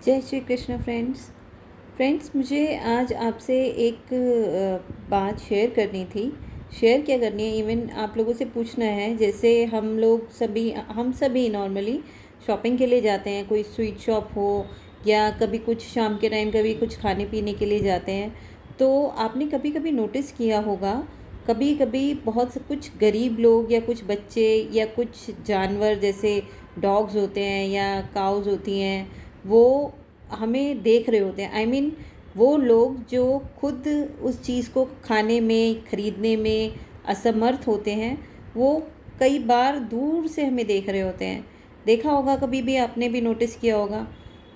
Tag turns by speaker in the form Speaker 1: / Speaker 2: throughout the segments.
Speaker 1: जय श्री कृष्ण फ्रेंड्स मुझे आज आपसे एक बात शेयर करनी थी। शेयर क्या करनी है, इवन आप लोगों से पूछना है। जैसे हम सभी नॉर्मली शॉपिंग के लिए जाते हैं, कोई स्वीट शॉप हो या कभी कुछ शाम के टाइम कभी कुछ खाने पीने के लिए जाते हैं। तो आपने कभी कभी नोटिस किया होगा, कभी कभी बहुत से कुछ गरीब लोग या कुछ बच्चे या कुछ जानवर जैसे डॉग्स होते हैं या काउज होती हैं, वो हमें देख रहे होते हैं। वो लोग जो खुद उस चीज़ को खाने में ख़रीदने में असमर्थ होते हैं, वो कई बार दूर से हमें देख रहे होते हैं। देखा होगा, कभी भी आपने भी नोटिस किया होगा।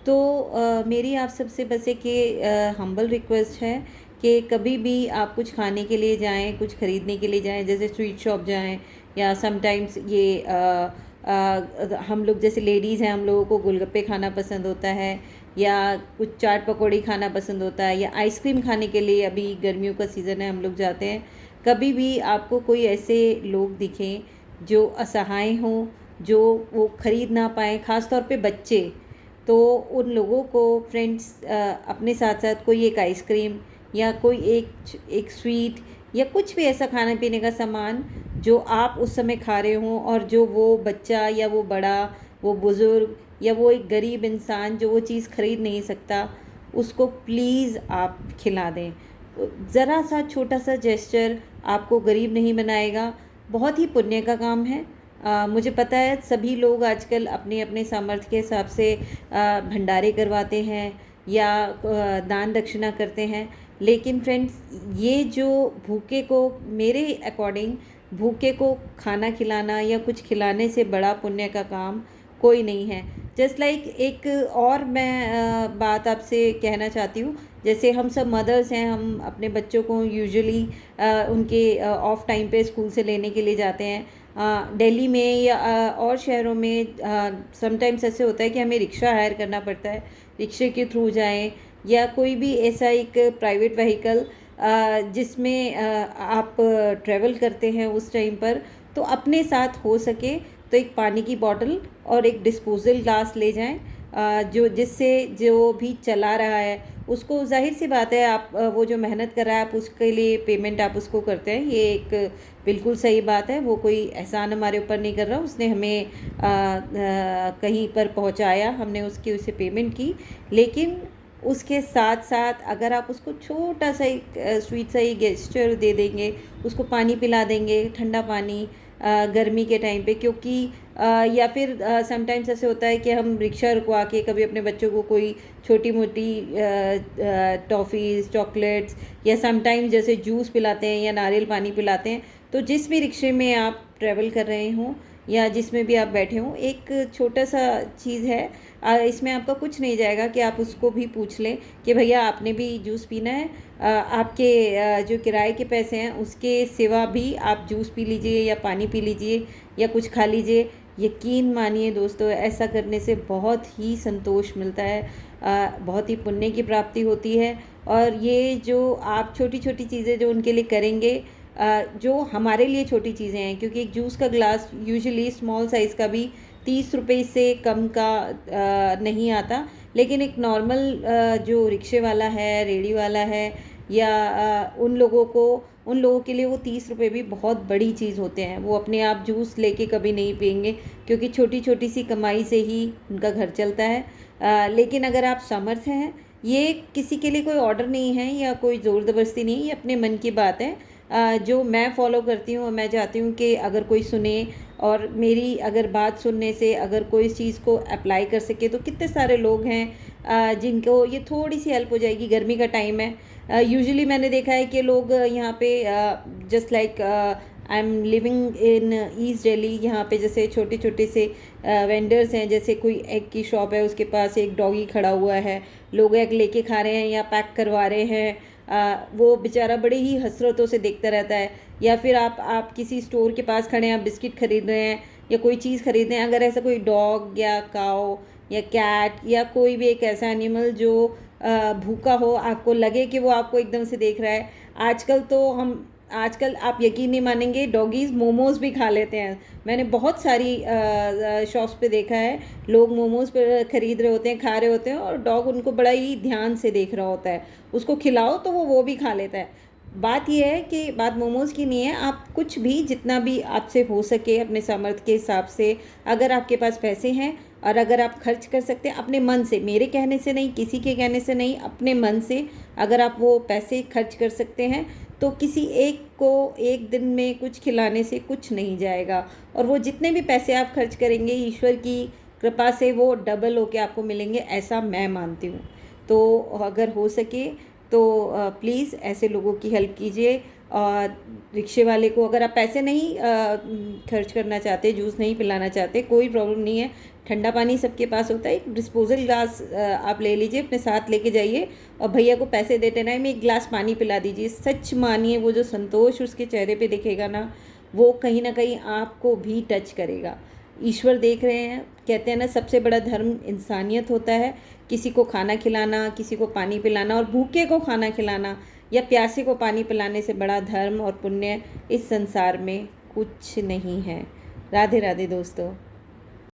Speaker 1: तो मेरी आप सबसे बस एक ये हम्बल रिक्वेस्ट है कि कभी भी आप कुछ खाने के लिए जाएं, कुछ ख़रीदने के लिए जाएं, जैसे स्वीट शॉप जाएं या समटाइम्स हम लोग जैसे लेडीज़ हैं, हम लोगों को गोलगप्पे खाना पसंद होता है या कुछ चाट पकौड़ी खाना पसंद होता है या आइसक्रीम खाने के लिए अभी गर्मियों का सीज़न है, हम लोग जाते हैं। कभी भी आपको कोई ऐसे लोग दिखें जो असहाय हों, जो वो ख़रीद ना पाएँ, ख़ास तौर पे बच्चे, तो उन लोगों को फ्रेंड्स अपने साथ साथ कोई एक आइसक्रीम या कोई एक स्वीट या कुछ भी ऐसा खाने पीने का सामान जो आप उस समय खा रहे हों और जो वो बच्चा या वो बड़ा, वो बुज़ुर्ग या वो एक गरीब इंसान जो वो चीज़ ख़रीद नहीं सकता, उसको प्लीज़ आप खिला दें। ज़रा सा छोटा सा जेस्चर आपको गरीब नहीं बनाएगा, बहुत ही पुण्य का काम है। मुझे पता है सभी लोग आजकल अपने अपने सामर्थ्य के हिसाब से भंडारे करवाते हैं या दान दक्षिणा करते हैं, लेकिन फ्रेंड्स, ये जो भूखे को, मेरे अकॉर्डिंग भूखे को खाना खिलाना या कुछ खिलाने से बड़ा पुण्य का काम कोई नहीं है। जस्ट लाइक एक और मैं बात आपसे कहना चाहती हूँ। जैसे हम सब मदर्स हैं, हम अपने बच्चों को यूजुअली उनके ऑफ टाइम पे स्कूल से लेने के लिए जाते हैं। दिल्ली में या और शहरों में समटाइम्स ऐसे होता है कि हमें रिक्शा हायर करना पड़ता है, रिक्शे के थ्रू जाएं या कोई भी ऐसा एक प्राइवेट व्हीकल जिसमें आप ट्रैवल करते हैं उस टाइम पर, तो अपने साथ हो सके तो एक पानी की बॉटल और एक डिस्पोजल ग्लास ले जाएं, जो जिससे जो भी चला रहा है उसको, जाहिर सी बात है, आप वो जो मेहनत कर रहा है आप उसके लिए पेमेंट आप उसको करते हैं, ये एक बिल्कुल सही बात है। वो कोई एहसान हमारे ऊपर नहीं कर रहा, उसने हमें कहीं पर पहुंचाया, हमने उसकी उसे पेमेंट की। लेकिन उसके साथ साथ अगर आप उसको छोटा सा एक स्वीट सा ही गेस्चर दे देंगे, उसको पानी पिला देंगे, ठंडा पानी गर्मी के टाइम पे, क्योंकि या फिर समटाइम्स ऐसे होता है कि हम रिक्शा रुकवा के कभी अपने बच्चों को कोई छोटी मोटी टॉफ़ीज़, चॉकलेट्स या समटाइम्स जैसे जूस पिलाते हैं या नारियल पानी पिलाते हैं। तो जिस भी रिक्शे में आप ट्रैवल कर रहे हों या जिसमें भी आप बैठे हों, एक छोटा सा चीज़ है, इसमें आपका कुछ नहीं जाएगा कि आप उसको भी पूछ लें कि भैया आपने भी जूस पीना है, आपके जो किराए के पैसे हैं उसके सिवा भी आप जूस पी लीजिए या पानी पी लीजिए या कुछ खा लीजिए। यकीन मानिए दोस्तों, ऐसा करने से बहुत ही संतोष मिलता है, बहुत ही पुण्य की प्राप्ति होती है। और ये जो आप छोटी छोटी चीज़ें जो उनके लिए करेंगे, जो हमारे लिए छोटी चीज़ें हैं, क्योंकि एक जूस का ग्लास यूजुअली स्मॉल साइज़ का भी 30 रुपये से कम का नहीं आता, लेकिन एक नॉर्मल जो रिक्शे वाला है, रेडी वाला है या उन लोगों के लिए वो 30 रुपये भी बहुत बड़ी चीज़ होते हैं। वो अपने आप जूस लेके कभी नहीं पियेंगे, क्योंकि छोटी छोटी सी कमाई से ही उनका घर चलता है। लेकिन अगर आप समर्थ हैं, ये किसी के लिए कोई ऑर्डर नहीं है या कोई ज़ोर ज़बरदस्ती नहीं, ये अपने मन की बात है। जो मैं फॉलो करती हूँ, मैं चाहती हूँ कि अगर कोई सुने और मेरी अगर बात सुनने से अगर कोई इस चीज़ को अप्लाई कर सके, तो कितने सारे लोग हैं जिनको ये थोड़ी सी हेल्प हो जाएगी। गर्मी का टाइम है, यूजुअली मैंने देखा है कि लोग यहाँ पे just like I am living in east Delhi, यहाँ पे जैसे छोटे छोटे से वेंडर्स हैं, जैसे कोई एग की शॉप है, उसके पास एक डॉगी खड़ा हुआ है, लोग एग लेके खा रहे हैं या पैक करवा रहे हैं, वो बेचारा बड़े ही हसरतों से देखता रहता है। या फिर आप किसी स्टोर के पास खड़े हैं, आप बिस्किट खरीद रहे हैं या कोई चीज़ खरीद रहे हैं, अगर ऐसा कोई डॉग या काऊ या कैट या कोई भी एक ऐसा एनिमल जो भूखा हो, आपको लगे कि वो आपको एकदम से देख रहा है। आजकल तो हम आजकल आप यकीन नहीं मानेंगे, डॉगीज़ मोमोज़ भी खा लेते हैं। मैंने बहुत सारी शॉप्स पे देखा है, लोग मोमोज़ पर ख़रीद रहे होते हैं, खा रहे होते हैं, और डॉग उनको बड़ा ही ध्यान से देख रहा होता है। उसको खिलाओ तो वो भी खा लेता है। बात ये है कि बात मोमोज़ की नहीं है, आप कुछ भी जितना भी आपसे हो सके अपने सामर्थ्य के हिसाब से, अगर आपके पास पैसे हैं और अगर आप खर्च कर सकते हैं अपने मन से, मेरे कहने से नहीं, किसी के कहने से नहीं, अपने मन से अगर आप वो पैसे खर्च कर सकते हैं, तो किसी एक को एक दिन में कुछ खिलाने से कुछ नहीं जाएगा। और वो जितने भी पैसे आप खर्च करेंगे, ईश्वर की कृपा से वो डबल होके आपको मिलेंगे, ऐसा मैं मानती हूँ। तो अगर हो सके तो प्लीज़ ऐसे लोगों की हेल्प कीजिए। और रिक्शे वाले को अगर आप पैसे नहीं खर्च करना चाहते, जूस नहीं पिलाना चाहते, कोई प्रॉब्लम नहीं है, ठंडा पानी सबके पास होता है। एक डिस्पोजल ग्लास आप ले लीजिए, अपने साथ लेके जाइए और भैया को पैसे देते टाइम एक गिलास पानी पिला दीजिए। सच मानिए, वो जो संतोष उसके चेहरे पे दिखेगा ना, वो कहीं ना कहीं आपको भी टच करेगा। ईश्वर देख रहे हैं। कहते हैं ना, सबसे बड़ा धर्म इंसानियत होता है। किसी को खाना खिलाना, किसी को पानी पिलाना, और भूखे को खाना खिलाना या प्यासे को पानी पिलाने से बड़ा धर्म और पुण्य इस संसार में कुछ नहीं है। राधे राधे दोस्तों।